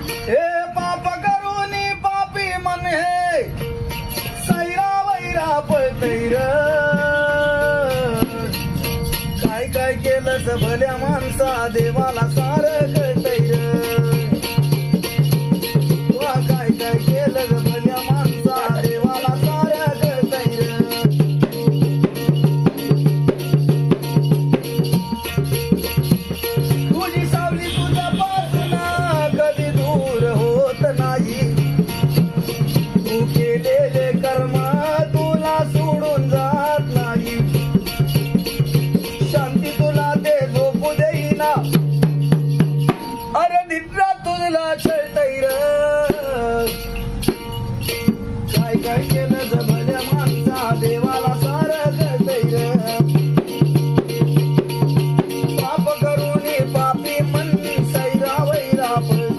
हे पाप करून पापी मन हे सैरा वैरा पळतैर काय काय केलं भल्या माणसा देवाला सार कळतैर काय काय केलं भल्या माणसा देवाला सार कळतैर तुझी सावली तुझ्या पासून कधी दूर होत नाही तू केलेले कर्म तुला सोडून जात नाही शांती तुला ते झोपू देईना अरे निद्रा तुला छळत